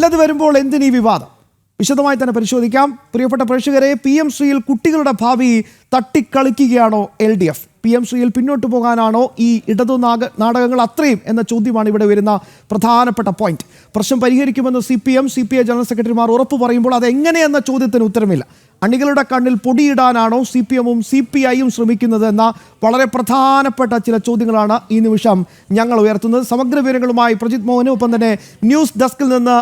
നല്ലത് വരുമ്പോൾ എന്തിനീ വിവാദം? വിശദമായി തന്നെ പരിശോധിക്കാം. പ്രിയപ്പെട്ട പ്രേക്ഷകരെ, PM-ശ്രീയിൽ കുട്ടികളുടെ ഭാവി തട്ടിക്കളിക്കുകയാണോ LDF? PM-ശ്രീയിൽ പിന്നോട്ട് പോകാനാണോ ഈ ഇടതു നാടകങ്ങൾ അത്രയും എന്ന ചോദ്യമാണ് ഇവിടെ വരുന്ന പ്രധാനപ്പെട്ട പോയിന്റ്. പ്രശ്നം പരിഹരിക്കുമെന്ന് CPI ജനറൽ സെക്രട്ടറിമാർ ഉറപ്പ് പറയുമ്പോൾ അതെങ്ങനെയെന്ന ചോദ്യത്തിന് ഉത്തരമില്ല. അണികളുടെ കണ്ണിൽ പൊടിയിടാനാണോ CPM-ഉം CPI-യും ശ്രമിക്കുന്നത് എന്ന വളരെ പ്രധാനപ്പെട്ട ചില ചോദ്യങ്ങളാണ് ഈ നിമിഷം ഞങ്ങൾ ഉയർത്തുന്നത്. സമഗ്ര വിവരങ്ങളുമായി പ്രജിത് മോഹനും ഒപ്പം തന്നെ ന്യൂസ് ഡെസ്കിൽ നിന്ന്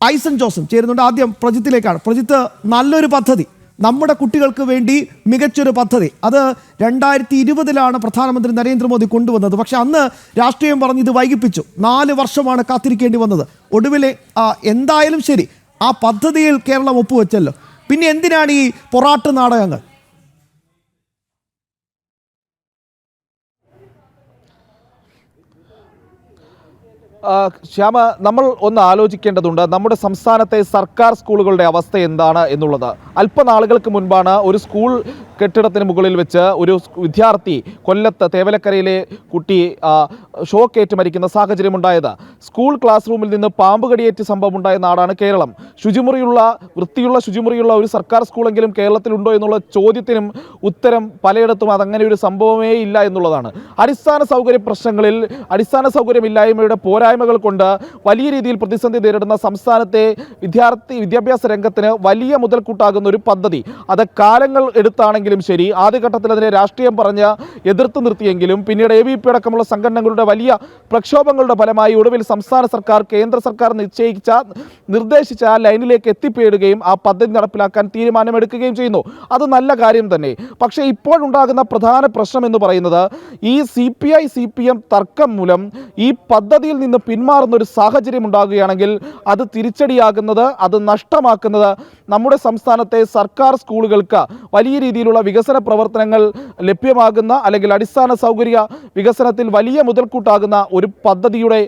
ഐസൻ ജോസും ചേരുന്നുണ്ട്. ആദ്യം പ്രജിത്തിലേക്കാണ്. പ്രജിത്ത്, നല്ലൊരു പദ്ധതി, നമ്മുടെ കുട്ടികൾക്ക് വേണ്ടി മികച്ചൊരു പദ്ധതി, അത് 2020 പ്രധാനമന്ത്രി നരേന്ദ്രമോദി കൊണ്ടുവന്നത്. പക്ഷെ അന്ന് രാഷ്ട്രീയം പറഞ്ഞ് ഇത് വൈകിപ്പിച്ചു. 4 വർഷമാണ് കാത്തിരിക്കേണ്ടി വന്നത്. ഒടുവിൽ എന്തായാലും ശരി, ആ പദ്ധതിയിൽ കേരളം ഒപ്പുവെച്ചല്ലോ. പിന്നെ എന്തിനാണ് ഈ പൊറാട്ട് നാടകങ്ങൾ? ശ്യാമ, നമ്മൾ ഒന്ന് ആലോചിക്കേണ്ടതുണ്ട് നമ്മുടെ സംസ്ഥാനത്തെ സർക്കാർ സ്കൂളുകളുടെ അവസ്ഥ എന്താണ് എന്നുള്ളത്. അല്പനാളുകൾക്ക് മുൻപാണ് ഒരു സ്കൂൾ കെട്ടിടത്തിന് മുകളിൽ വെച്ച് ഒരു വിദ്യാർത്ഥി കൊല്ലത്ത് തേവലക്കരയിലെ കുട്ടി ഷോക്കേറ്റ് മരിക്കുന്ന സാഹചര്യമുണ്ടായത്. സ്കൂൾ ക്ലാസ് റൂമിൽ നിന്ന് പാമ്പ് കടിയേറ്റ് സംഭവം ഉണ്ടായ നാടാണ് കേരളം. വൃത്തിയുള്ള ശുചിമുറിയുള്ള ഒരു സർക്കാർ സ്കൂളെങ്കിലും കേരളത്തിലുണ്ടോ എന്നുള്ള ചോദ്യത്തിനും ഉത്തരം പലയിടത്തും അതങ്ങനെ ഒരു സംഭവമേ ഇല്ല എന്നുള്ളതാണ്. അടിസ്ഥാന സൗകര്യ പ്രശ്നങ്ങളിൽ അടിസ്ഥാന സൗകര്യമില്ലായ്മയുടെ പോരായ്മകൾ കൊണ്ട് വലിയ രീതിയിൽ പ്രതിസന്ധി നേരിടുന്ന സംസ്ഥാനത്തെ വിദ്യാഭ്യാസ രംഗത്തിന് വലിയ മുതൽക്കൂട്ടാകുന്ന ഒരു പദ്ധതി അത് കാലങ്ങൾ എടുത്താണെങ്കിലും ശരി, ആദ്യഘട്ടത്തിൽ അതിനെ രാഷ്ട്രീയം പറഞ്ഞ് എതിർത്ത് നിർത്തിയെങ്കിലും പിന്നീട് AVP അടക്കമുള്ള സംഘടനകളുടെ വലിയ പ്രക്ഷോഭങ്ങളുടെ ഫലമായി ഒടുവിൽ സംസ്ഥാന സർക്കാർ കേന്ദ്ര സർക്കാർ നിർദ്ദേശിച്ച ലൈനിലേക്ക് എത്തിപ്പെടുകയും ആ പദ്ധതി നടപ്പിലാക്കാൻ തീരുമാനമെടുക്കുകയും ചെയ്യുന്നു. അത് നല്ല കാര്യം തന്നെ. പക്ഷേ ഇപ്പോഴുണ്ടാകുന്ന പ്രധാന പ്രശ്നം എന്ന് പറയുന്നത് ഈ CPI CPM തർക്കം മൂലം ഈ പദ്ധതിയിൽ നിന്ന് പിന്മാറുന്ന ഒരു സാഹചര്യം ഉണ്ടാകുകയാണെങ്കിൽ അത് തിരിച്ചടിയാകുന്നത്, അത് നഷ്ടമാക്കുന്നത് നമ്മുടെ സംസ്ഥാനത്തെ സർക്കാർ സ്കൂളുകൾക്ക് വലിയ രീതിയിലുള്ള വികസന പ്രവർത്തനങ്ങൾ ലഭ്യമാകുന്ന അല്ലെങ്കിൽ അടിസ്ഥാന സൗകര്യ വികസനത്തിൽ വലിയ മുതൽക്കൂട്ടാകുന്ന ഒരു പദ്ധതിയുടെ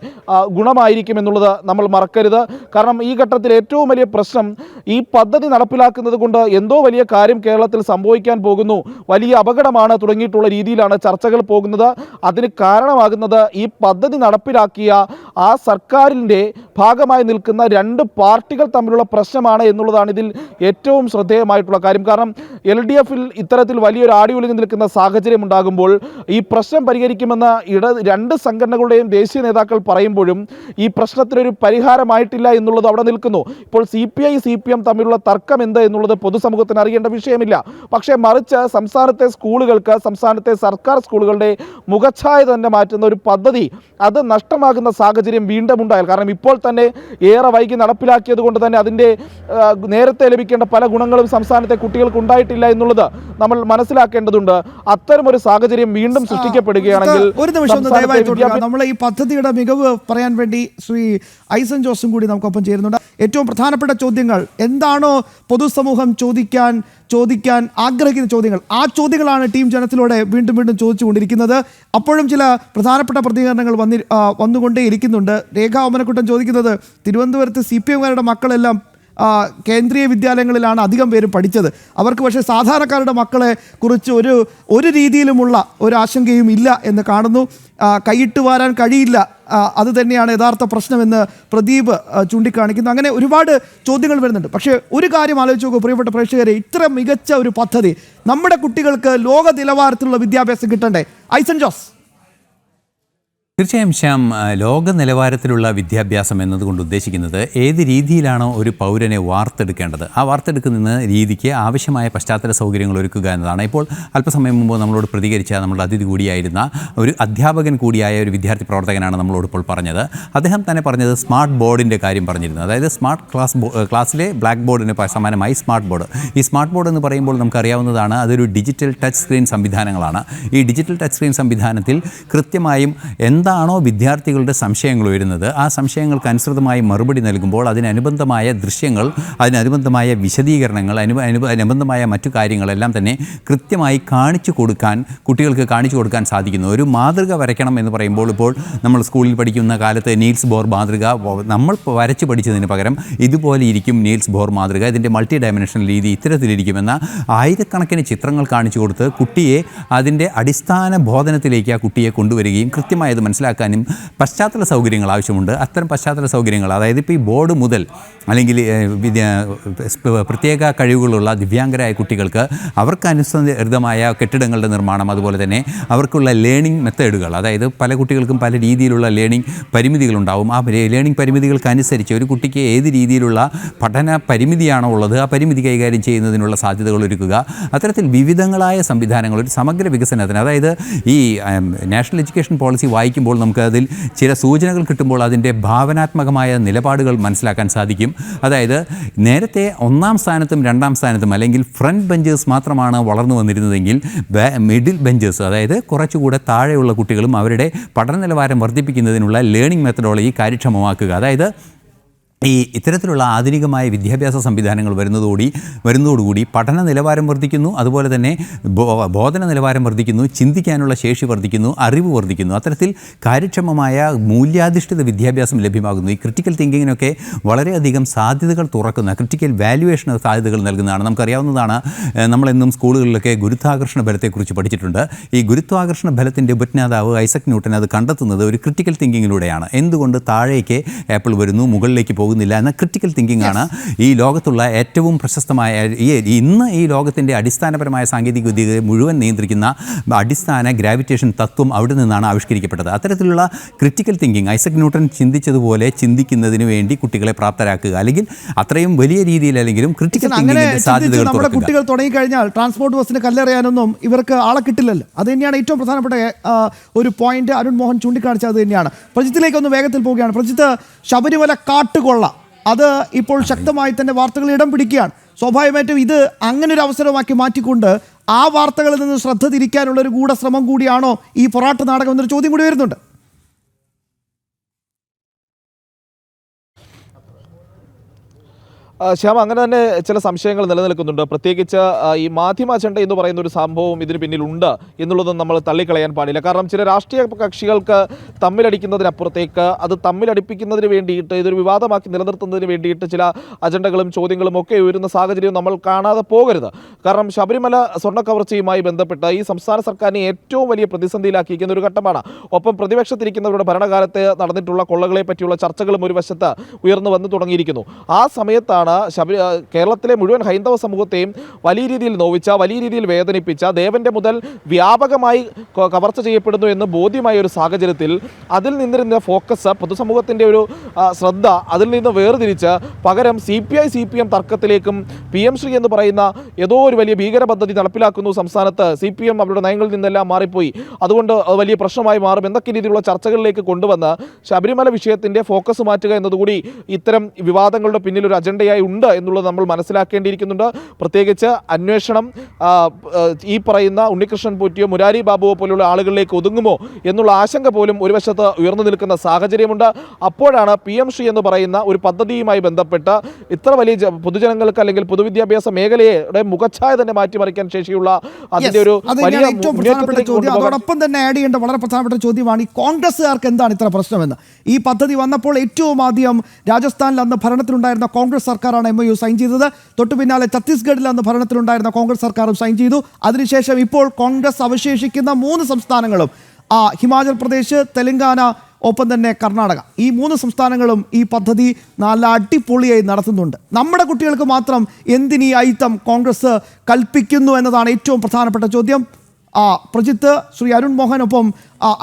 ഗുണമായിരിക്കും എന്നുള്ളത് നമ്മൾ മറക്കരുത്. കാരണം ഈ ഘട്ടത്തിൽ ഏറ്റവും വലിയ പ്രശ്നം ഈ പദ്ധതി നടപ്പിലാക്കുന്നത് കൊണ്ട് എന്തോ വലിയ കാര്യം കേരളത്തിൽ സംഭവിക്കാൻ പോകുന്നു, വലിയ അപകടമാണ് തുടങ്ങിയിട്ടുള്ള രീതിയിലാണ് ചർച്ചകൾ പോകുന്നത്. അതിന് കാരണമാകുന്നത് ഈ പദ്ധതി നടപ്പിലാക്കിയ ആ സർക്കാരിൻ്റെ ഭാഗമായി നിൽക്കുന്ന 2 പാർട്ടികൾ തമ്മിലുള്ള പ്രശ്നമാണ് എന്നുള്ളതാണ് ഇതിൽ ഏറ്റവും ശ്രദ്ധേയമായിട്ടുള്ള കാര്യം. കാരണം LDF-ൽ ഇത്തരത്തിൽ വലിയൊരു ആടിയൊലിഞ്ഞു നിൽക്കുന്ന സാഹചര്യം ഉണ്ടാകുമ്പോൾ ഈ പ്രശ്നം പരിഹരിക്കുമെന്ന് 2 സംഘടനകളുടെയും ദേശീയ നേതാക്കൾ പറയുമ്പോഴും ഈ പ്രശ്നത്തിനൊരു പരിഹാരമായിട്ടില്ല എന്നുള്ളത് അവിടെ നിൽക്കുന്നു. ഇപ്പോൾ CPI CPM തമ്മിലുള്ള തർക്കം എന്ത് എന്നുള്ളത് പൊതുസമൂഹത്തിന് അറിയേണ്ട വിഷയമില്ല. പക്ഷേ മറിച്ച് സംസ്ഥാനത്തെ സ്കൂളുകൾക്ക്, സംസ്ഥാനത്തെ സർക്കാർ സ്കൂളുകളുടെ മുഖച്ഛായ തന്നെ മാറ്റുന്ന ഒരു പദ്ധതി അത് നഷ്ടമാകുന്ന സാഹചര്യം വീണ്ടും ഉണ്ടായാൽ, കാരണം ഇപ്പോൾ തന്നെ ഏറെ വൈകി നടപ്പിലാക്കിയത് കൊണ്ട് തന്നെ അതിൻ്റെ നേരത്തെ ലഭിക്കേണ്ട പല ഗുണങ്ങളും സംസ്ഥാനത്തെ കുട്ടികൾക്ക് ഉണ്ടായിട്ടില്ല എന്നുള്ളത് നമ്മൾ മനസ്സിലാക്കേണ്ടതുണ്ട്. അത്തരമൊരു സാഹചര്യം വീണ്ടും സൃഷ്ടിക്കപ്പെടുകയാണെങ്കിൽ ഒരു നിമിഷം നമ്മൾ ഈ പദ്ധതിയുടെ മികവ് പറയാൻ വേണ്ടി ശ്രീ ഐസൻ ജോസും കൂടി നമുക്കൊപ്പം ചേരുന്നുണ്ട്. ഏറ്റവും പ്രധാനപ്പെട്ട ചോദ്യങ്ങൾ എന്താണോ പൊതുസമൂഹം ചോദിക്കാൻ ആഗ്രഹിക്കുന്ന ചോദ്യങ്ങൾ, ആ ചോദ്യങ്ങളാണ് ടീം ജനത്തിലൂടെ വീണ്ടും ചോദിച്ചുകൊണ്ടിരിക്കുന്നത്. അപ്പോഴും ചില പ്രധാനപ്പെട്ട പ്രതികരണങ്ങൾ വന്നുകൊണ്ടേയിരിക്കുന്നുണ്ട്. രേഖ ഓമനക്കുട്ടൻ ചോദിക്കുന്നത്, തിരുവനന്തപുരത്ത് CPM-കാരുടെ മക്കളെല്ലാം കേന്ദ്രീയ വിദ്യാലയങ്ങളിലാണ് അധികം പേരും പഠിച്ചത്. അവർക്ക് പക്ഷേ സാധാരണക്കാരുടെ മക്കളെ കുറിച്ച് ഒരു രീതിയിലുമുള്ള ഒരു ആശങ്കയും ഇല്ല എന്ന് കാണുന്നു. കൈയിട്ട് വാരാൻ കഴിയില്ല, അത് തന്നെയാണ് യഥാർത്ഥ പ്രശ്നമെന്ന് പ്രദീപ് ചൂണ്ടിക്കാണിക്കുന്നു. അങ്ങനെ ഒരുപാട് ചോദ്യങ്ങൾ വരുന്നുണ്ട്. പക്ഷേ ഒരു കാര്യം ആലോചിച്ച് നോക്കൂ പ്രിയപ്പെട്ട പ്രേക്ഷകരെ, ഇത്ര മികച്ച ഒരു പദ്ധതി നമ്മുടെ കുട്ടികൾക്ക് ലോക നിലവാരത്തിലുള്ള വിദ്യാഭ്യാസം കിട്ടണ്ടേ? ഐസൻ ജോസ്. തീർച്ചയായും ശ്യാം, ലോക നിലവാരത്തിലുള്ള വിദ്യാഭ്യാസം എന്നതുകൊണ്ട് ഉദ്ദേശിക്കുന്നത് ഏത് രീതിയിലാണോ ഒരു പൗരനെ വാർത്തെടുക്കേണ്ടത്, ആ വാർത്തെടുക്കുന്ന രീതിക്ക് ആവശ്യമായ പശ്ചാത്തല സൗകര്യങ്ങൾ ഒരുക്കുക എന്നതാണ്. ഇപ്പോൾ അല്പസമയം മുമ്പ് നമ്മളോട് പ്രതികരിച്ച നമ്മുടെ അതിഥി കൂടിയായിരുന്ന ഒരു അധ്യാപകൻ കൂടിയായ ഒരു വിദ്യാർത്ഥി പ്രവർത്തകനാണ് നമ്മളോട് ഇപ്പോൾ പറഞ്ഞത്. അദ്ദേഹം തന്നെ പറഞ്ഞത് സ്മാർട്ട് ബോർഡിൻ്റെ കാര്യം പറഞ്ഞിരുന്നു. അതായത് സ്മാർട്ട് ക്ലാസ്സിലെ ബ്ലാക്ക് ബോർഡിന് സമാനമായി സ്മാർട്ട് ബോർഡ്. ഈ സ്മാർട്ട് ബോർഡ് എന്ന് പറയുമ്പോൾ നമുക്കറിയാവുന്നതാണ്, അതൊരു ഡിജിറ്റൽ ടച്ച് സ്ക്രീൻ സംവിധാനങ്ങളാണ്. ഈ ഡിജിറ്റൽ ടച്ച് സ്ക്രീൻ സംവിധാനത്തിൽ കൃത്യമായും എന്താണോ വിദ്യാർത്ഥികളുടെ സംശയങ്ങൾ വരുന്നത്, ആ സംശയങ്ങൾക്ക് അനുസൃതമായി മറുപടി നൽകുമ്പോൾ അതിനനുബന്ധമായ ദൃശ്യങ്ങൾ, അതിനനുബന്ധമായ വിശദീകരണങ്ങൾ, അനുബന്ധമായ മറ്റു കാര്യങ്ങളെല്ലാം തന്നെ കൃത്യമായി കുട്ടികൾക്ക് കാണിച്ചു കൊടുക്കാൻ സാധിക്കുന്നു. ഒരു മാതൃക വരയ്ക്കണം എന്ന് പറയുമ്പോൾ ഇപ്പോൾ നമ്മൾ സ്കൂളിൽ പഠിക്കുന്ന കാലത്ത് നീൽസ് ബോർ മാതൃക നമ്മൾ വരച്ച് പഠിച്ചതിന് പകരം ഇതുപോലെ ഇരിക്കും നീൽസ് ബോർ മാതൃക, ഇതിൻ്റെ മൾട്ടി ഡയമെൻഷണൽ രീതി ഇത്തരത്തിലിരിക്കുമെന്ന ആയിരക്കണക്കിന് ചിത്രങ്ങൾ കാണിച്ചു കൊടുത്ത് കുട്ടിയെ അതിൻ്റെ അടിസ്ഥാന ബോധനത്തിലേക്ക് ആ കുട്ടിയെ കൊണ്ടുവരികയും കൃത്യമായത് മനസ്സിലാക്കാനും പശ്ചാത്തല സൗകര്യങ്ങൾ ആവശ്യമുണ്ട്. അത്തരം പശ്ചാത്തല സൗകര്യങ്ങൾ, അതായത് ഇപ്പോൾ ഈ ബോർഡ് മുതൽ അല്ലെങ്കിൽ പ്രത്യേക കഴിവുകളുള്ള ദിവ്യാംഗരായ കുട്ടികൾക്ക് അവർക്ക് അനുസൃതമായ കെട്ടിടങ്ങളുടെ നിർമ്മാണം, അതുപോലെ തന്നെ അവർക്കുള്ള ലേണിംഗ് മെത്തേഡുകൾ, അതായത് പല കുട്ടികൾക്കും പല രീതിയിലുള്ള ലേണിംഗ് പരിമിതികളുണ്ടാവും. ആ ലേണിംഗ് പരിമിതികൾക്കനുസരിച്ച് ഒരു കുട്ടിക്ക് ഏത് രീതിയിലുള്ള പഠന പരിമിതിയാണോ ഉള്ളത് ആ പരിമിതി കൈകാര്യം ചെയ്യുന്നതിനുള്ള സാധ്യതകൾ ഒരുക്കുക. അത്തരത്തിൽ വിവിധങ്ങളായ സംവിധാനങ്ങൾ, ഒരു സമഗ്ര വികസനത്തിന്, അതായത് ഈ നാഷണൽ എഡ്യൂക്കേഷൻ പോളിസി വായിക്കുമ്പോൾ നമുക്ക് അതിൽ ചില സൂചനകൾ കിട്ടുമ്പോൾ അതിൻ്റെ ഭാവനാത്മകമായ നിലപാടുകൾ മനസ്സിലാക്കാൻ സാധിക്കും. അതായത് നേരത്തെ 1ാം സ്ഥാനത്തും 2ാം സ്ഥാനത്തും അല്ലെങ്കിൽ ഫ്രണ്ട് ബെഞ്ചേഴ്സ് മാത്രമാണ് വളർന്നു വന്നിരുന്നതെങ്കിൽ മിഡിൽ ബെഞ്ചേഴ്സ്, അതായത് കുറച്ചുകൂടെ താഴെയുള്ള കുട്ടികളും അവരുടെ പഠന നിലവാരം വർദ്ധിപ്പിക്കുന്നതിനുള്ള ലേണിംഗ് മെത്തഡോളജി കാര്യക്ഷമമാക്കുക. അതായത് ഈ ഇത്തരത്തിലുള്ള ആധുനികമായ വിദ്യാഭ്യാസ സംവിധാനങ്ങൾ വരുന്നതോടുകൂടി പഠന നിലവാരം വർദ്ധിക്കുന്നു, അതുപോലെ തന്നെ ബോധന നിലവാരം വർദ്ധിക്കുന്നു, ചിന്തിക്കാനുള്ള ശേഷി വർദ്ധിക്കുന്നു, അറിവ് വർദ്ധിക്കുന്നു. അത്തരത്തിൽ കാര്യക്ഷമമായ മൂല്യാധിഷ്ഠിത വിദ്യാഭ്യാസം ലഭ്യമാകുന്നു. ഈ ക്രിട്ടിക്കൽ തിങ്കിങ്ങിനൊക്കെ വളരെയധികം സാധ്യതകൾ തുറക്കുന്ന, ക്രിട്ടിക്കൽ വാല്യുവേഷന് സാധ്യതകൾ നൽകുന്നതാണ്. നമുക്കറിയാവുന്നതാണ്, നമ്മളെന്നും സ്കൂളുകളിലൊക്കെ ഗുരുത്വാകർഷണ ബലത്തെക്കുറിച്ച് പഠിച്ചിട്ടുണ്ട്. ഈ ഗുരുത്വാകർഷണ ബലത്തിൻ്റെ ഉപജ്ഞാതാവ് ഐസക് ന്യൂട്ടൻ അത് കണ്ടെത്തുന്നത് ഒരു ക്രിട്ടിക്കൽ തിങ്കിങ്ങിലൂടെയാണ്. എന്തുകൊണ്ട് താഴേക്ക് ആപ്പിൾ വരുന്നു, മുകളിലേക്ക് പോകുന്നില്ല എന്ന ക്രിട്ടിക്കൽ തിങ്കിങ് ആണ് ഈ ലോകത്തുള്ള ഏറ്റവും പ്രശസ്തമായ, ഇന്ന് ഈ ലോകത്തിൻ്റെ അടിസ്ഥാനപരമായ സാങ്കേതിക വിദ്യയെ മുഴുവൻ നിയന്ത്രിക്കുന്ന അടിസ്ഥാന ഗ്രാവിറ്റേഷൻ തത്വം അവിടെ നിന്നാണ് ആവിഷ്കരിക്കപ്പെട്ടത്. അത്തരത്തിലുള്ള ക്രിട്ടിക്കൽ തിങ്കിങ് ഐസക് ന്യൂട്ടൻ ചിന്തിച്ചതുപോലെ ചിന്തിക്കുന്നതിന് വേണ്ടി കുട്ടികളെ പ്രാപ്തരാക്കുക, അല്ലെങ്കിൽ അത്രയും വലിയ രീതിയിലല്ലെങ്കിലും ക്രിട്ടിക്കൽ തിങ്കിങ്ങിന്റെ സാധ്യതകൾ നമ്മുടെ കുട്ടികൾ തുടങ്ങിക്കഴിഞ്ഞാൽ ട്രാൻസ്പോർട്ട് ബസ്സിന് കല്ലെറിയാനൊന്നും ഇവർക്ക് ആളെ കിട്ടില്ലല്ലോ. അത് തന്നെയാണ് ഏറ്റവും പ്രധാനപ്പെട്ട ഒരു പോയിന്റ്. അരുൺ മോഹൻ ചൂണ്ടിക്കാണിച്ചത് അത് തന്നെയാണ്. പ്രജിത്തിലേക്കൊന്ന് വേഗത്തിൽ പോവുകയാണ്. പ്രജിത്ത്, ശബരിമല കാട്ടുകൊള്ള അത് ഇപ്പോൾ ശക്തമായി തന്നെ വാർത്തകൾ ഇടം പിടിക്കുകയാണ്. സ്വാഭാവികമായിട്ടും ഇത് അങ്ങനെ ഒരു അവസരമാക്കി മാറ്റിക്കൊണ്ട് ആ വാർത്തകളിൽ നിന്ന് ശ്രദ്ധ തിരിക്കാനുള്ള ഒരു ഗൂഢശ്രമം കൂടിയാണോ ഈ പൊറാട്ട് നാടകം എന്നൊരു ചോദ്യം കൂടി വരുന്നുണ്ട്. ശ്യാം, അങ്ങനെ തന്നെ ചില സംശയങ്ങൾ നിലനിൽക്കുന്നുണ്ട്. പ്രത്യേകിച്ച് ഈ മാധ്യമ അജണ്ട എന്ന് പറയുന്ന ഒരു സംഭവം ഇതിന് പിന്നിലുണ്ട് എന്നുള്ളതും നമ്മൾ തള്ളിക്കളയാൻ പാടില്ല. കാരണം ചില രാഷ്ട്രീയ കക്ഷികൾക്ക് തമ്മിലടിക്കുന്നതിനപ്പുറത്തേക്ക് അത് തമ്മിലടിപ്പിക്കുന്നതിന് വേണ്ടിയിട്ട്, ഇതൊരു വിവാദമാക്കി നിലനിർത്തുന്നതിന് വേണ്ടിയിട്ട് ചില അജണ്ടകളും ചോദ്യങ്ങളും ഒക്കെ ഉയരുന്ന സാഹചര്യം നമ്മൾ കാണാതെ പോകരുത്. കാരണം ശബരിമല സ്വർണ്ണ കവർച്ചയുമായി ബന്ധപ്പെട്ട് ഈ സംസ്ഥാന സർക്കാരിനെ ഏറ്റവും വലിയ പ്രതിസന്ധിയിലാക്കിയിരിക്കുന്ന ഒരു ഘട്ടമാണ്. ഒപ്പം പ്രതിപക്ഷത്തിരിക്കുന്നവരുടെ ഭരണകാലത്ത് നടന്നിട്ടുള്ള കൊള്ളകളെ പറ്റിയുള്ള ചർച്ചകളും ഒരു വശത്ത് ഉയർന്നു വന്നു തുടങ്ങിയിരിക്കുന്നു. ആ സമയത്താണ് കേരളത്തിലെ മുഴുവൻ ഹൈന്ദവ സമൂഹത്തെയും വലിയ രീതിയിൽ നോവിച്ച, വലിയ രീതിയിൽ വേദനിപ്പിച്ച, ദേവന്റെ മുതൽ വ്യാപകമായി കവർച്ച ചെയ്യപ്പെടുന്നു എന്ന് ബോധ്യമായ ഒരു സാഹചര്യത്തിൽ അതിൽ നിന്നിരുന്ന ഫോക്കസ്, പൊതുസമൂഹത്തിൻ്റെ ഒരു ശ്രദ്ധ അതിൽ നിന്ന് വേർതിരിച്ച് പകരം CPI-CPM തർക്കത്തിലേക്കും PM ശ്രീ എന്ന് പറയുന്ന ഏതോ ഒരു വലിയ ഭീകര പദ്ധതി നടപ്പിലാക്കുന്നു സംസ്ഥാനത്ത്, CPM അവരുടെ നയങ്ങളിൽ നിന്നെല്ലാം മാറിപ്പോയി, അതുകൊണ്ട് വലിയ പ്രശ്നമായി മാറും എന്നൊക്കെ രീതിയിലുള്ള ചർച്ചകളിലേക്ക് കൊണ്ടുവന്ന് ശബരിമല വിഷയത്തിൻ്റെ ഫോക്കസ് മാറ്റുക എന്നതുകൂടി ഇത്തരം വിവാദങ്ങളുടെ പിന്നിൽ ഒരു അജണ്ടയായി ഉണ്ട് എന്നുള്ളത് നമ്മൾ മനസ്സിലാക്കേണ്ടിയിരിക്കുന്നുണ്ട്. പ്രത്യേകിച്ച് അന്വേഷണം ഈ പറയുന്ന ഉണ്ണികൃഷ്ണൻ പോറ്റിയോ മുരാരി ബാബുവോ പോലുള്ള ആളുകളിലേക്ക് ഒതുങ്ങുമോ എന്നുള്ള ആശങ്ക പോലും ഒരു വശത്ത് ഉയർന്നു നിൽക്കുന്ന സാഹചര്യമുണ്ട്. അപ്പോഴാണ് PM ശ്രീ എന്ന് പറയുന്ന ഒരു പദ്ധതിയുമായി ബന്ധപ്പെട്ട് ഇത്ര വലിയ പൊതുജനങ്ങൾക്ക് അല്ലെങ്കിൽ പൊതുവിദ്യാഭ്യാസ മേഖലയുടെ മുഖച്ഛായ തന്നെ മാറ്റിമറിക്കാൻ ശേഷിയുള്ള അതിന്റെ ഒരു വലിയ അതോടൊപ്പം തന്നെ ആഡ് ചെയ്യേണ്ട വളരെ പ്രധാനപ്പെട്ട ചോദ്യമാണ് ഈ കോൺഗ്രസ്സുകാർക്ക് എന്താണ് ഇത്ര പ്രശ്നമെന്ന്. ഈ പദ്ധതി വന്നപ്പോൾ ഏറ്റവും ആദ്യം രാജസ്ഥാനിൽ അന്ന് ഭരണത്തിലുണ്ടായിരുന്ന കോൺഗ്രസ് സർക്കാരാണ് MOU സൈൻ ചെയ്തത്. തൊട്ടു പിന്നാലെ ഛത്തീസ്ഗഡിൽ അന്ന് ഭരണത്തിലുണ്ടായിരുന്ന കോൺഗ്രസ് സർക്കാരും സൈൻ ചെയ്തു. അതിനുശേഷം ഇപ്പോൾ കോൺഗ്രസ് അവശേഷിക്കുന്ന 3 സംസ്ഥാനങ്ങളും, ഹിമാചൽ പ്രദേശ്, തെലങ്കാന, ഒപ്പം തന്നെ കർണാടക, ഈ 3 സംസ്ഥാനങ്ങളും ഈ പദ്ധതി നല്ല അടിപൊളിയായി നടത്തുന്നുണ്ട്. നമ്മുടെ കുട്ടികൾക്ക് മാത്രം എന്തിനീ അയിത്തം കോൺഗ്രസ് കൽപ്പിക്കുന്നു എന്നതാണ് ഏറ്റവും പ്രധാനപ്പെട്ട ചോദ്യം. പ്രജിത്ത്, ശ്രീ അരുൺ മോഹൻ, ഒപ്പം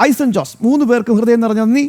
ഐസൻ ജോസ്, 3 പേർക്കും ഹൃദയം നിറഞ്ഞ നന്ദി.